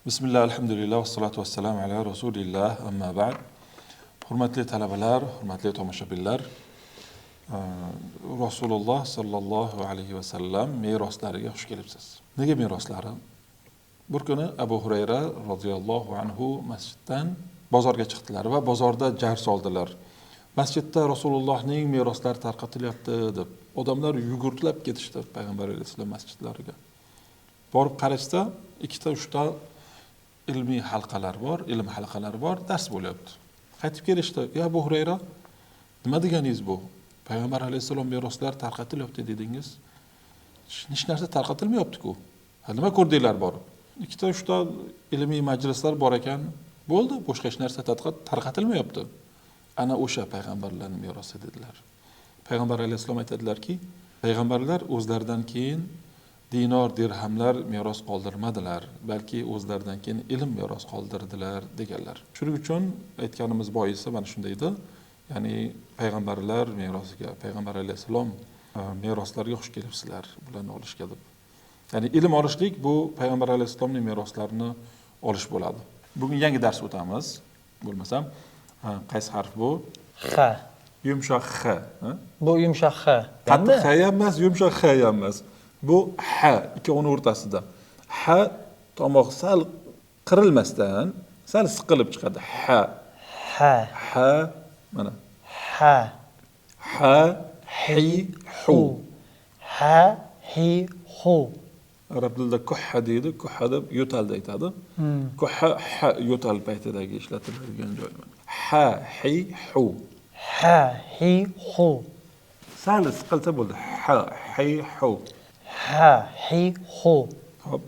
Bismillah, alhamdulillah, vassalatu vassalamu ala rasulillah, amma ba'd. Hurmatli talabalar, hurmatli tomoshabinlar, Rasululloh sallallohu alayhi va sallam meroslariga xush kelibsiz. Nega meroslari? Bir kuni Abu Hurayra radhiyallohu anhu masjiddan bozorga chiqdilar va bozorda jar soldilar. Masjidda Rasulullohning meroslari tarqatilyapti deb odamlar yugurtlab ketishdi payg'ambar alayhisalom masjidlariga. Borib qarashsa, ikkita uchta ilmiy halqalar bor, ilm halqalari bor, dars bo'lyapti. Qaytib kelishdi. "Ya Abu Hurayra, nima deganingiz bu? Payg'ambar alayhisalom meroslar tarqatilyapti dedingiz. Hech narsa tarqatilmayapti-ku. Nima ko'rdinglar borib? Ikkita uchta ilmiy majlislar bor ekan, bo'ldi, boshqa hech narsa tarqatilmayapti." Ana o'sha payg'ambarlarning merosi dedilar. Payg'ambar alayhisalom aytadilar-ki, payg'ambarlar o'zlaridan keyin dinor, dirhamlar meros qoldirmadilar, balki o'zlaridan keyin ilm meros qoldirdilar deganlar. Shuning uchun aytganimiz boisi mana shunday edi. Ya'ni payg'ambarlar merosiga, payg'ambar alayhisalom meroslariga xush kelibsizlar, bularni olishga deb. Ya'ni ilm olishlik bu payg'ambar alayhisalomning meroslarini olish bo'ladi. Bugun yangi dars o'tamiz. Bo'lmasam, qaysi harf bu? X. Yumshoq X, Bu yumshoq X. Qattiq X ham emas, yumshoq X ham emas. Bu H, ikkovining o'rtasida. H tomoq sal qirilmasdan, sal siqilib chiqadi. H. H, mana. H. H, hi, hu. H, hi, hu. Arab tilida kuhha deydi, kuhha deb yo'talda aytadi. Kuhha h yo'tal paytidagi ishlatiladigan joy. H, hi, hu. H, hi, hu. Sal siqilsa bo'ldi. H, hi, hu. H, hi, hu. Hop.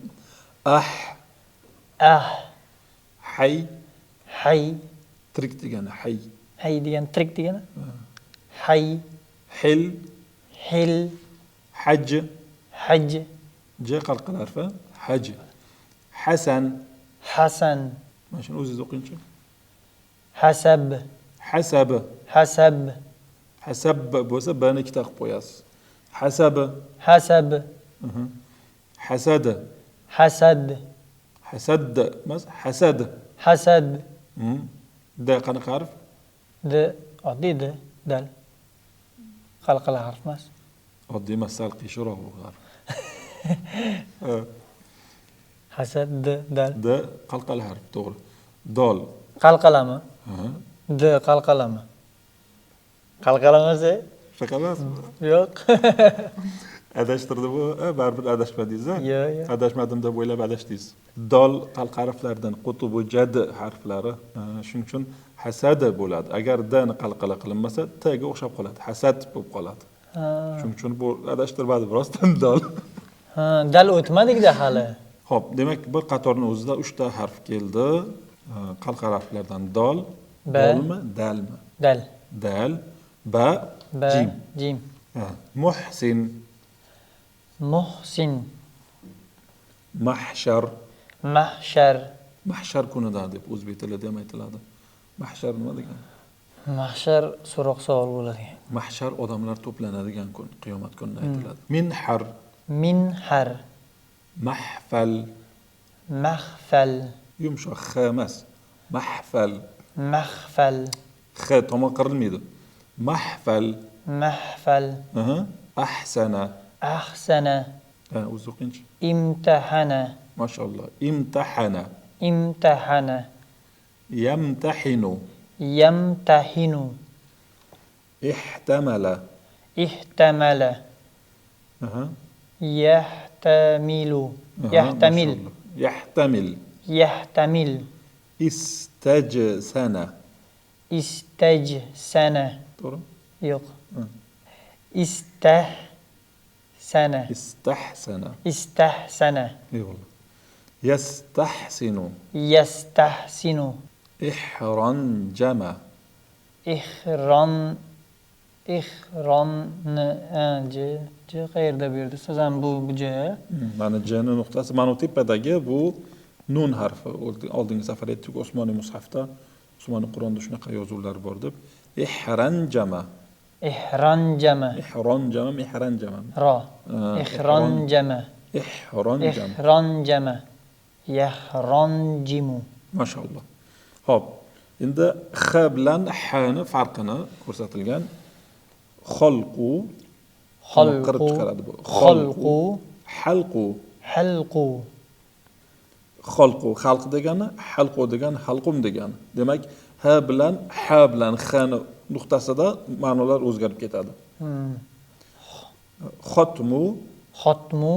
Ah, hay, hay. tirik degani hay. Hay degan tirik degani? Hay. Hil, Hil. haj, Haj. j qalqal harfi, haj. Hasan, Hasan. mana shuni o'zingiz o'qingchi. Hasab. Hasab, Hasab. hasab bo'lsa bani ikkita qilib qo'yasiz. Hasab, Hasab. hasad, Hasad. hasad emas, hasad. Hasad. Da qanaqa harf? D. Oddiy D. Dal. Qalqala harf emas. Oddiy emas, sal qiyshroq bu harf. Hasad D. Dal. Da qalqala harf, to'g'ri. Dol. Qalqalami? D. Qalqalami? Qalqalamasa? Shaka emasmi? Yo'q. Adashtirdi bu, baribir adashmadingiz. Yo'q. Adashmadim deb o'ylab adashdingiz. Dol qalqa harflaridan qutubu jad harflari. Shuning uchun hasad bo'ladi. Agar d ni qalqala qilinmasa, t ga o'xshab qoladi. Hasad bo'lib qoladi. Shuning uchun bu adashtirmadi birozdan dol. Dal o'tmadik-da hali. Xo'p, demak bir qatorning o'zida 3 ta harf keldi. Qalqa harflardan dol, dolmi, dalmi? Dal. Dal, ba, jim. Jim. Muhsin, Muhsin. mahshar. Mahshar. Mahshar kunida deb o'zbek tilida ham aytiladi. Mahshar nima degani? Mahshar so'roq savol bo'ladi. Mahshar odamlar to'planadigan kun, qiyomat kunida aytiladi. Minhar, Minhar. mahfal, Mahfal. yumshoq x emas. Mahfal. Mahfal. X tomon qirilmaydi. Mahfal. Mahfal. Ahsana. Ahsana. O'zi o'qingchi. Imtahana. Mashalloh. Imtahana. Imtahana. Yamtahinu. Yamtahinu. Ihtamala. Ihtamala. Yahtamilu. Yahtamil. Yahtamil. Yahtamil. Istajsana. Istajsana. To'g'ri? Yo'q. Istahsana. Istahsana. Istahsana. Eyvallah. Yastahsinu. Yastahsinu. Ihranjama. J qayerda bu yerda? Sizam bu J. Mana J ni nuqtasi mana tepadagi bu nun harfi. Oldingi safar aytdik Usmoniy mushafda, Usmoniy Qur'onda shunaqa yozuvlar bor deb. Ihranjama. Ihranjama. Ihranjama, ihranjama. Ro. Ihranjama. Ihranjama. Ihranjama. Yahronjimu. Mashallah. Xo'p. Endi x bilan h ni farqini ko'rsatilgan. Xalqu qirib chiqaradi bu. Xalqu. Halqu. Halqu. Xalqu xalq degani, halqu degani halqum degani. Demak, h bilan h bilan x ni nuqtasida ma'nolar o'zgarib ketadi. Xotmu, Xotmu.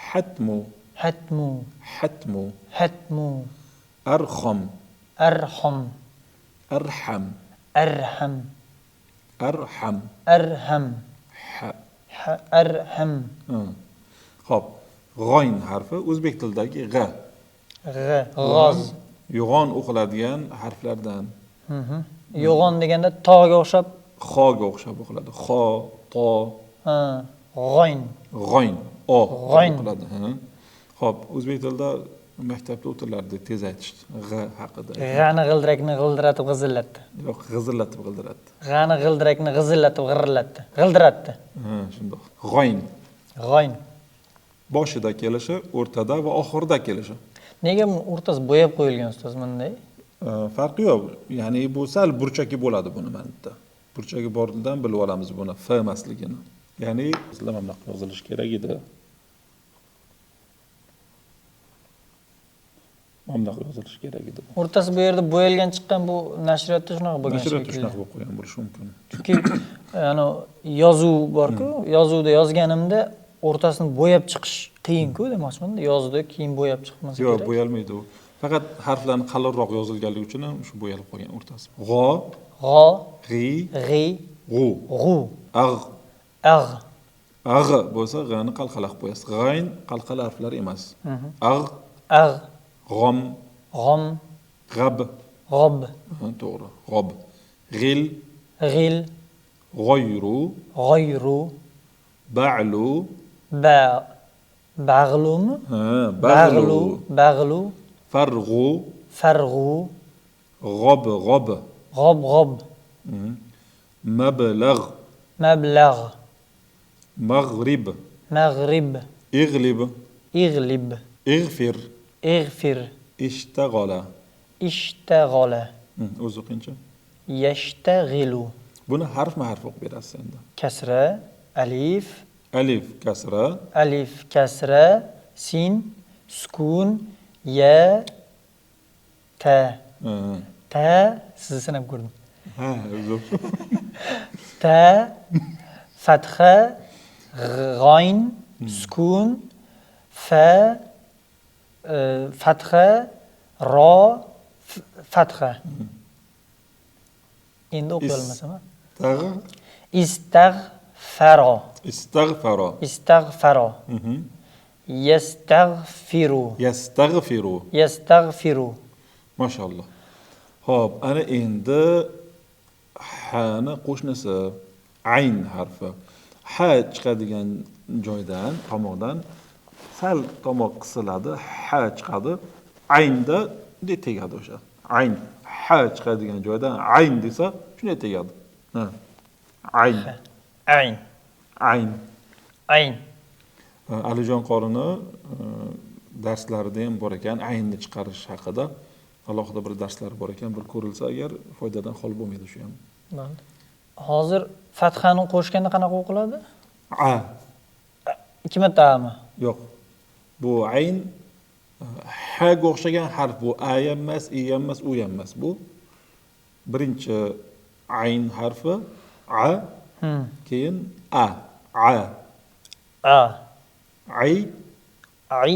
hatmu, Hatmu. hatmu, Hatmu. arxam, Arham. arham, Arham. arham, Arham. ha. Arham. Xo'p, g'oyn harfi o'zbek tilidagi g'a. G'oz. Yo'g'on o'qiladigan harflardan. Yo'g'on deganda to'ga o'xshab, Xo'ga o'xshab o'qiladi. Xo, to, g'oyn. g'oyn, o G'oyn. o'qiladi. Xo'p, o'zbek tilida maktabda o'tilardi tez aytish g'a haqida. G'ani g'ildirakni g'ildiratib g'izillatdi. Yo'q, g'izillatib g'ildiratdi. G'ani g'ildirakni g'izillatib g'irrillatdi. G'ildiratdi. Shundoq. G'oyn G'oyn. boshida kelishi, o'rtada va oxirida kelishi. Nega buni o'rtasi bo'yab qo'yilgan ustoz bunday? Farqi yo'q. Ya'ni bu sal burchaki bo'ladi buni mantiqda. Burchagi bordan bilib olamiz buni f emasligini. Ya'ni sizlar mana bunaqa yozilishi kerak edi. Mana bunaqa yozilishi kerak edi. O'rtasi bu yerda bo'yalgan chiqqan bu nashriyotda shunaqa bo'lgan Nashriyatda shekilli. shunaqa bo'lib qolgan bo'lishi mumkin. Chunki yozuv bor-ku, yozuvda yozganimda o'rtasini bo'yab chiqish qiyin-ku demoqchiman. Yozdi, keyin bo'yab chiqmasa Yo'q, kerak. bo'yalmaydi u. Faqat harflarni qalinroq yozilganligi uchun ham shu bo'yalib qolgan o'rtasi. G'o, G'o, g'i, g'i, g'u, g'u, agh. agh, Agh bo'lsa g'ani qalqalaq qo'yasiz. G'ayn qalqala harflar emas. Agh, agh, g'om, g'om, g'ab. g'ob, To'g'ri. G'ob. G'il, g'il, g'oyru, g'oyru, ba'lu, bag'lumi? bag'lu, Bag'lu, farg'u, farg'u, g'ob, g'ob. g'ob, g'ob, Mablagh, mablagh, maghrib, mag'rib, ighlib, ig'lib, igfir, ig'fir, ishtaghala. ishtaghala, O'zi o'qingchi. yashtaghilu. Buni harfma harf o'qib berasiz endi. Kasra, alif, Alif kasra, alif, kasra, sin, sukun, ya, ta. Ta, sizni sanab ko'rdim. ha, zo'r. Ta, fatha, g'oyn, sukun, fa, fatha, ro, fatha. Endi o'qiy olmasam. Istaghfaro. Istaghfaro. Istaghfaro. Yastaghfiru. Yastaghfiru. Yastaghfiru. Mashallah. Xo'p, ana endi ha'ni qo'shnisi ayn harfi. Ha chiqadigan joydan, tomoqdan sal tomoq qisiladi, ha chiqadi. Aynda bunday tegadi o'sha. Ayn. Ha chiqadigan joydan ayn desa, shunday tegadi. Ayn. Ayn. Ayn. Ayn. Alijon qorini darslarida ham bor ekan, aynni chiqarish haqida alohida bir darslari bor ekan, bir ko'rilsa agar foydadan xoli bo'lmaydi shu ham. Bo'ldi. Hozir fathani qo'shganda qanaqa o'qiladi? A. Ikki martami? Yo'q. Bu ayn ha ga o'xshagan harf bu. A ham emas, i ham emas, u ham emas. Bu birinchi ayn harfi a, keyin a. A. A. Ay. Ay.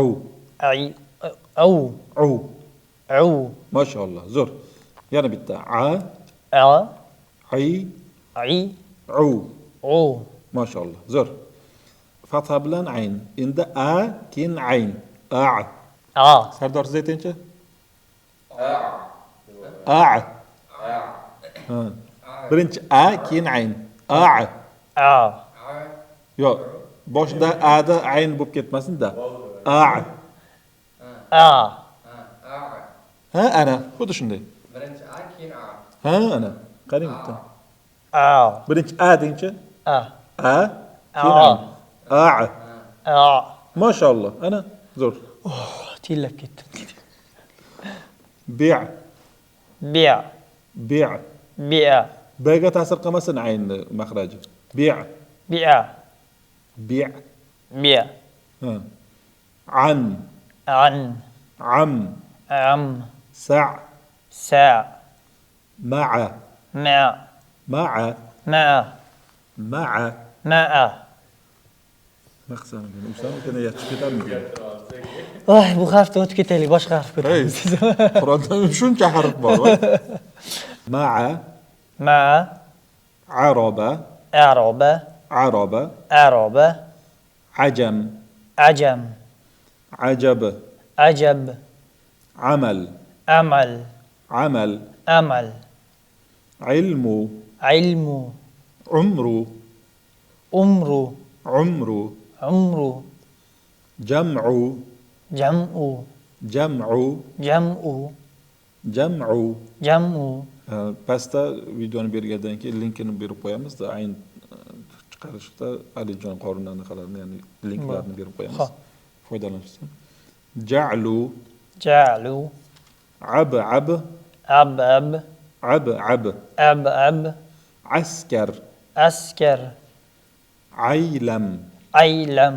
U. Ay. Au. U. Au. Mashallah, zo'r. Yana bitta a. A. Ay. Ay. U. U. Mashallah, zo'r. Fatha bilan ayn. Endi a, keyin ayn. A. A. Sardor siz aytingchi? A. Birinchi a, keyin ayn. A. A. Yo'q, boshida a da ayn bo'lib ketmasin-da. A. A. Ha, ana, xuddi shunday. Birinchi a, keyin a. Ha, ana. Qarang bitta. A. Birinchi a dengchi. A. A, keyin ayn. A. A. Mashallah, ana, zo'r. tillab ketdim. bi' Bi'a, bi' bi'a, bga ta'sir qilmasin aynni maxraji. Bi' bi'a, bi' bi'a, ha. An an, am am, sa' sa', ma'a ma'a, ma'a ma'a, ma'a ma'a. maqsam Usama kana yaxshi ketarmi? Voy, bu harfni o'tib ketaylik, boshqa harf Hey, ko'ramiz. Qur'onda shuncha harf bor. Ma'a Ma'a, araba araba, araba araba, ajam ajam, ajab ajab, amal amal, amal amal, ilmu ilmu, umru umru, umru umru, jam'u jam'u, jam'u jam'u, jam'u jam'u. pastda videoni bergandan keyin linkini berib qo'yamiz-da, ayn chiqarishda Alijon Qorin anaqalarini, ya'ni linklarni berib qo'yamiz. Xo'p. Foydalanishsin. Ja'lu Ja'lu, ab'ab ab'ab, ab'ab ab'ab, askar askar, aylam aylam,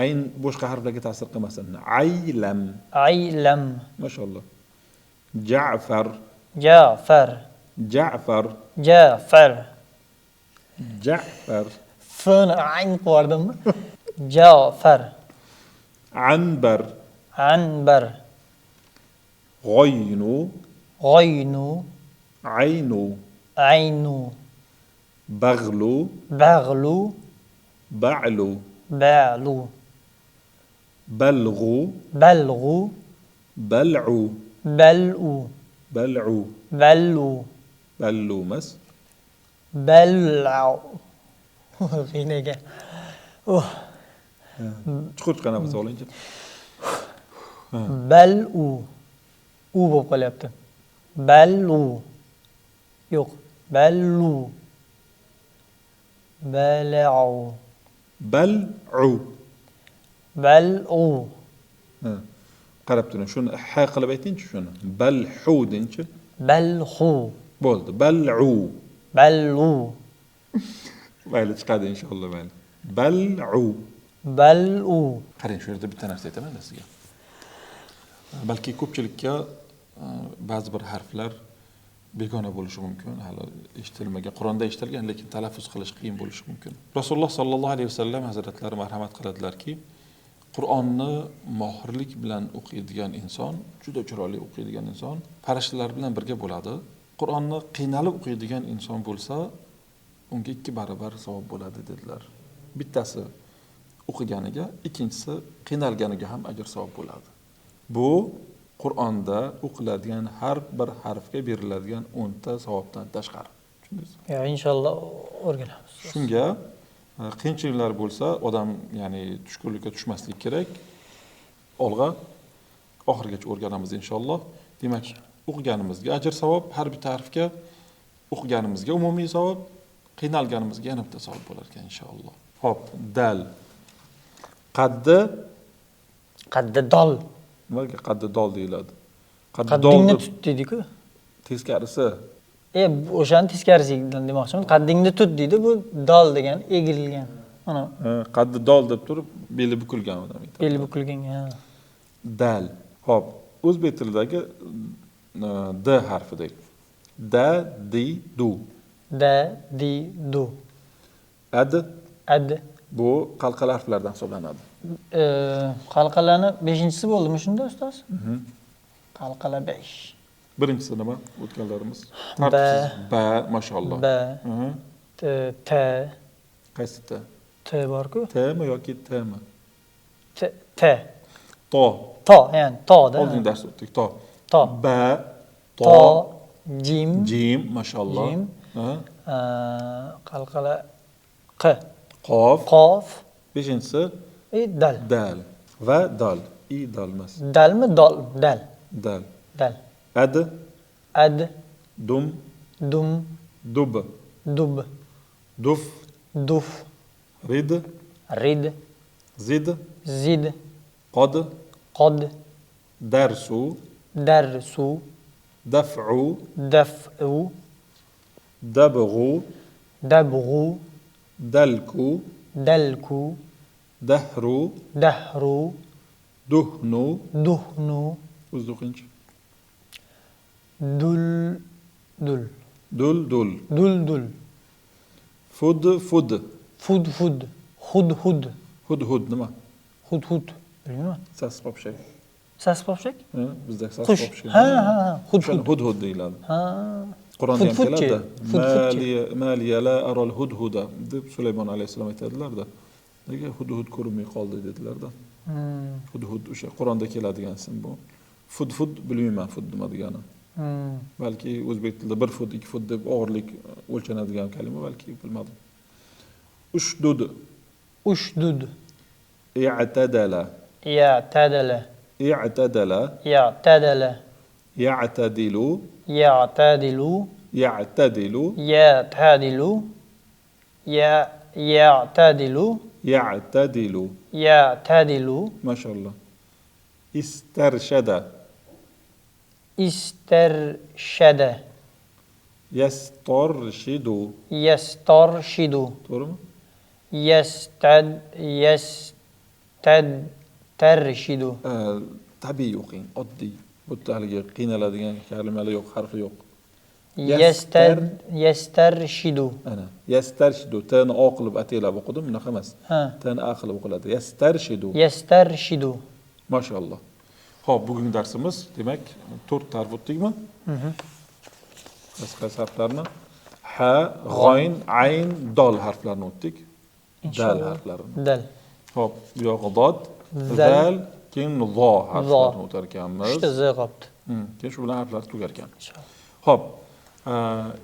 ayn boshqa harflarga ta'sir qilmasin. Aylam aylam, mashallah. Ja'far Ja'far, Ja'far Ja'far. Ja'far F'ni ayn qo'yardimmi? Ja'far, Anbar Anbar, G'oynu G'oynu, Aynu Aynu, Bag'lu Bag'lu, Ba'lu Ba'lu, Balghu Balghu, Bal'u Bal'u, Bal'u Bal'u, Ballu mas Bal'u. Qiyin ekan. chuqur chiqqan nafas olingchi. Bal'u. U bo'lib qolyapti. Bal'u. Yo'q. Bal'u. Bal'u. Bal'u Bal'u. qarab turing, shuni ha qilib aytingchi shuni. Balhu dengchi. Balhu. Bo'ldi. Bal'u. Bal'u. Mayli, chiqadi inshaalloh, mayli. Bal'u. Bal'u. Qarang, shu yerda bitta narsa aytaman sizga. Balki ko'pchilikka ba'zi bir harflar begona bo'lishi mumkin, hali eshitilmagan, Qur'onda eshitilgan, lekin talaffuz qilish qiyin bo'lishi mumkin. Rasululloh sallallohu alayhi vasallam hazratlari marhamat qiladilarki, Qur'onni mohirlik bilan o'qiydigan inson, juda chiroyli o'qiydigan inson, farishtalar bilan birga bo'ladi. Qur'onni qiynalib o'qiydigan inson bo'lsa, unga 2 barobar savob bo'ladi dedilar. Bittasi o'qiganiga, ikkinchisi qiynalganiga ham ajr savob bo'ladi. Bu Qur'onda o'qiladigan har bir harfga beriladigan 10 ta savobdan tashqari. Tushundingizmi? Ya inshaalloh o'rganamiz. Shunga qiyinchiliklar bo'lsa, odam ya'ni tushkunlikka tushmaslik kerak. Olg'a oxirigacha o'rganamiz inshaalloh. Demak, o'qiganimizga ajr savob, har bir harfga o'qiganimizga umumiy savob, qiynalganimizga yana bitta savob bo'lar ekan inshaalloh. Xo'p, dal. Qaddi Qaddi dol. nimaga qaddi dol deyiladi? Qaddingni tut deydi-ku. Teskarisi. O'shani teskarisidan demoqchiman. Qaddingni tut deydi, bu dol degan egilgan. Mana Qaddi dol deb turib, beli bukilgan odam aytadi. beli bukilgan. Dal. Xo'p, o'zbek tilidagi d harfidek. Da, di, du. Da, di, du. Ad Ad. bu qalqala harflardan hisoblanadi. Qalqalani 5-chisi bo'ldimi shunda ustoz? Qalqala 5. Birinchisi nima? O'tganlarimiz. Ba. Ba, mashalloh. Ba. T. Qaysi t? T bor-ku. Tmi yoki tmi? T. To. To, ya'ni to-da. Oldin dars o'tdik. To. To. Ba, To, jim, jim, mashalloh. Jim. Qalqala q. Qof. Qof. Beshinchisi Dal. dal va dal. I dalmas. Dalmi dol? Dal. Dal. Dal. Ad, Ad. dum, Dum. dub, Dub. duf, Duf. rid, Rid. zid, Zid. qod, qod, darsu, darsu, daf'u, daf'u, dabghu, dabghu, dalku, dalku, dahru, dahru, duhnu, duhnu, o'zida o'qingchi. dul, dul, Dul, dul, fud, fud, hud, hud nima? hud, bilmayman. Sas popshay. Sas popshak? Ha, bizda sas Qush. popshay. Ha, O'shani hud deyiladi. Ha. Qur'onda ham Hudhudchi. keladi. Maliya la aral hudhuda deb Sulaymon alayhisalom aytadilar-da. Nega hudhud ko'rinmay qoldi dedilar-da. Hudhud o'sha Qur'onda keladigan ism bu. Fud bilmayman fud nima degani. Balki o'zbek tilida 1 fut, 2 fut deb og'irlik o'lchanadigan kalima balki bilmadim. Ushdud, i'tadala, ya'tadala, i'tadala, ya'tadala, ya'tadilu, ya'tadilu, ya'tadilu, ya'tadilu, ya'tadilu, ya'tadilu. ya'tadilu, Mashallah. Istarshada, istarshada, yastarshidu. yastarshidu, To'g'rimi? tarshidu. Tabiiy o'qing, oddiy. Bu haligi qiynaladigan kalimalar yo'q, harfi yo'q. Yastarshidu. Ana, yastarshidu. T'ni o qilib ataylab o'qidim, bunaqa emas. Ha. T'ni a qilib o'qiladi. Yastarshidu. Yastarshidu. Mashallah. Xo'p, bugungi darsimiz demak 4 tarif o'tdikmi? Qaysi harflarni? Ha, g'oyn, ayn, dol harflarini o'tdik. Dal harflarini. Dal. Xo'p, bu yog'i dod, zal, keyin zo harflarini o'tar ekanmiz. 3 ta z qolibdi. Keyin shu bilan harflar tugar ekan. Inshaalloh. Xo'p,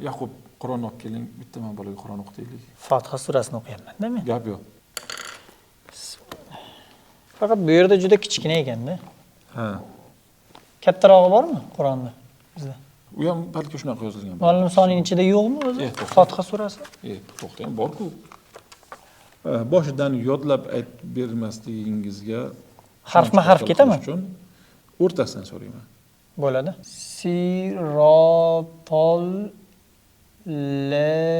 Yaqub Qur'on olib keling, bitta men bolaga Qur'on o'qitaylik. Fotiha surasini o'qiyapman-da men. Gap yo'q. Faqat bu yerda juda kichkina ekanda. Ha. Kattarog'i bormi Qur'onda bizda? U ham balki shunaqa yozilgan. Ma'lum sonining ichida yo'qmi o'zi? Fotiha surasi? To'xtang, bor-ku. Boshidan yodlab aytib bermasligingizga Harfma-harf ketaman. O'rtasidan so'rayman. Bo'ladi. Sirotol lazina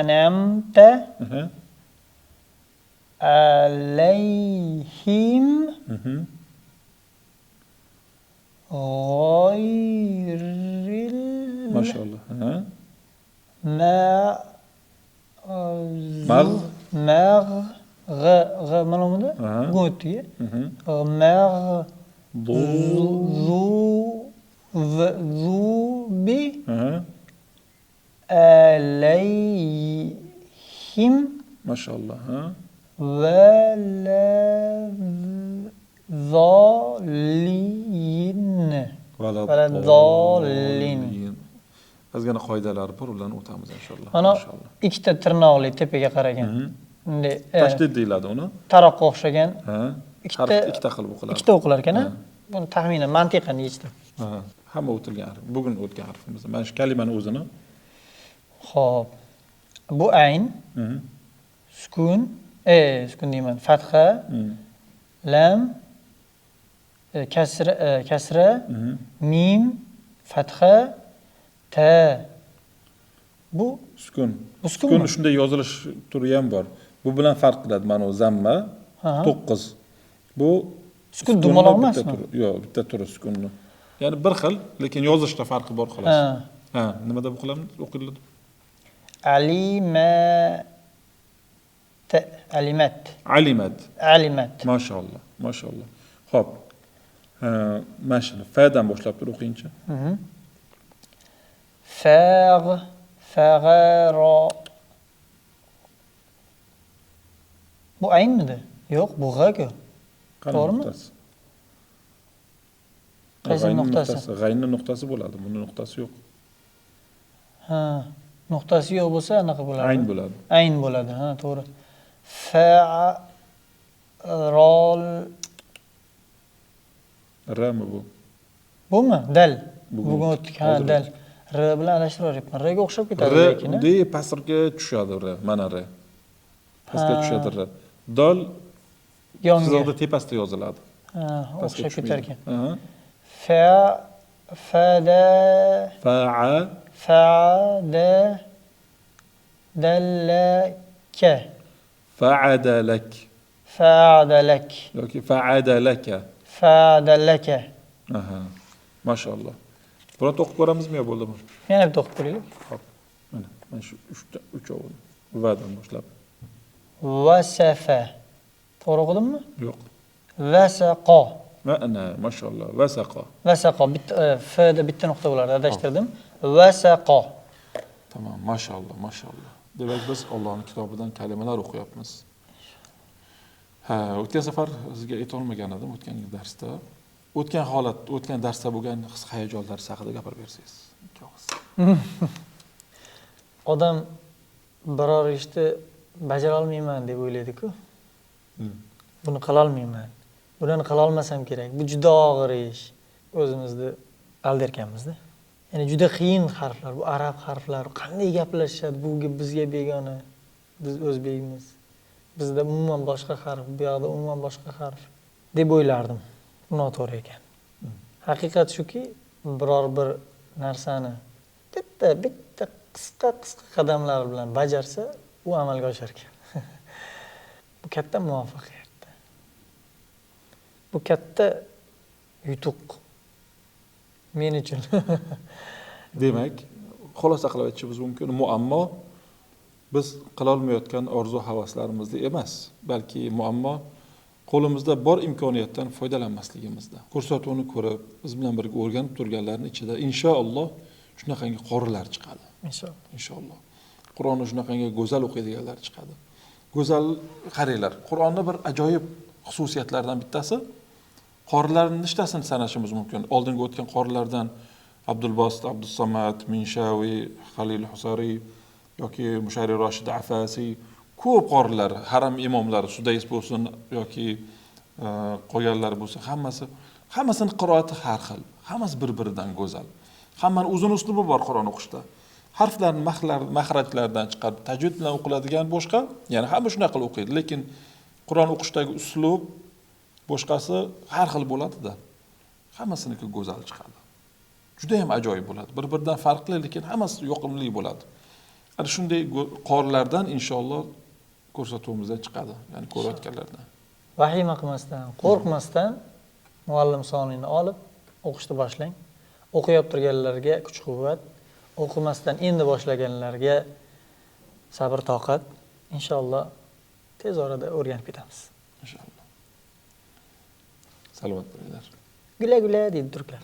an'amta alayhim g'oyril Mashallah. mana bunda go'tiga zubi alayhim Mashallah. Valazzolin. Ozgina qoidalari bor, ularni o'tamiz inshaalloh. Mana ikkita tirnoqli tepaga qaragan. Bunday tashdid deyiladi uni. Taroqqa o'xshagan. Ikkita qilib o'qiladi. Ikkita o'qilar ekan. Buni taxminan mantiqan yechdim. Hamma o'tilgan harf. Bugun o'tgan harfimiz. Mana shu kalimani o'zini. Xo'p. Bu ayn, sukun, sukun deyman, fatha, lam, kasra, mim, fatha, ta. Bu sukun. Sukun shunday yozilish turi ham bor. Bu bilan farq qiladi. Mana o zamma 9. Bu sukun dumaloq emasmi? Yo'q, bitta turi sukunni. Ya'ni bir xil, lekin yozishda farqi bor xolos. Nimada o'qiladi? O'qiladi. Alimat. Mashallah. Xo'p. Mana shuni fadan boshlab tur o'qingchi. Fag'aro. Bu aynmidi? Yo'q, bu g'ku. To'g'rimi? Qaysi nuqtasi? G'aynning nuqtasi bo'ladi, buni nuqtasi yo'q. Nuqtasi yo'q bo'lsa anaqa bo'ladi. Ayn bo'ladi. Ayn bo'ladi, to'g'ri. Fa'rol rami bu. Bumi? Dal. Bugun Bugun o'tdik. Ha, hozir dal. R bilan adashtiryapman. R ga o'xshab ketadi R lekin. de pastga tushadi R. Mana R. Pastga tushadi R. Dol Yonga. chiziqda tepasida yoziladi. Ha, Pastga o'xshab ketar tushmaydi. ekan. Aha. Fada Fa'a fa'ada dallaka fa'adalak fa'adalak yoki fa'adalaka. fa'adalaka. Aha. Mashalloh. Biroq o'qib ko'ramizmi yo bo'ldimi? Yana bitta o'qib ko'raylik. Hop. Mana shu uchovini vadan boshlab. Vasafa. To'g'ri o'qidimmi? Yo'q. Vasaqa. Mana mashalloh. Vasaqa. Vasaqa bitta fda bitta nuqta bo'lardi, adashtirdim. Vasaqa. Tamam, mashalloh. Demak biz Allohning kitobidan kalimalar o'qiyapmiz. Ha, o'tgan safar sizga aytolmagan edim o'tgan darsda. O'tgan darsda bo'lgan his-hayajonlar haqida gapirib bersangiz. Odam biror ishni bajara olmayman deb o'ylaydi-ku. Buni qila olmayman. Buni qila olmasam kerak. Bu juda og'ir ish. O'zimizni aldarkanmiz-da. Ya'ni juda qiyin harflar, bu arab harflari qanday gaplashishadi, bu bizga begona. Biz o'zbekmiz. Bizda umuman boshqa harf, bu yoqda umuman boshqa harf deb o'ylardim. Bu noto'g'ri ekan. Haqiqat shuki, biror bir narsani bitta qisqa qadamlar bilan bajarsa, u amalga oshar ekan. Bu katta muvaffaqiyat. Bu katta yutuq. Men uchun. Demak, xulosa qilib aytishimiz mumkin, muammo biz qila olmayotgan orzu-havaslarimizni emas, balki muammo qo'limizda bor imkoniyatdan foydalanmasligimizda. Ko'rsatuvni ko'rib, biz bilan birga o'rganib turganlarning ichida inshaalloh shunaqangi qorilar chiqadi. Inshaalloh. Qur'onni shunaqangi go'zal o'qiydiganlar chiqadi. Go'zal qaranglar. Qur'onni bir ajoyib xususiyatlaridan bittasi qorilarning nechtasini sanashimiz mumkin. Oldingi o'tgan qorilardan Abdulbosit, Abdussamad, Minshaviy, Halil Husari yoki Mushari Rashid Afasi ko'p qorilar, haram imomlari, Sudays bo'lsin yoki qolganlar bo'lsin, hammasini qiroati har xil, hammasi bir-biridan go'zal. Hammaning o'zini uslubi bor Qur'on o'qishda. Harflarni mahrajlardan chiqarib tajvid bilan o'qiladigan boshqa, ya'ni hamma shunaqa qilib o'qiydi, lekin Qur'on o'qishdagi uslub boshqasi har xil bo'ladi-da. Hammasiniki go'zal chiqadi. Juda ham ajoyib bo'ladi. Bir-biridan farqli, lekin hammasi yoqimli bo'ladi. Ana shunday qorilardan inshaalloh ko'rsatuvimizdan chiqadi, ya'ni ko'rayotganlardan. Vahima qilmasdan, qo'rqmasdan muallim sonini olib o'qishni boshlang. O'qiyib turganlarga kuch-quvvat, o'qimasdan endi boshlaganlarga sabr toqat. Inshaalloh tez orada o'rganib ketamiz. Inshaalloh. Salomat bo'linglar. Gula-gula deydi turklar.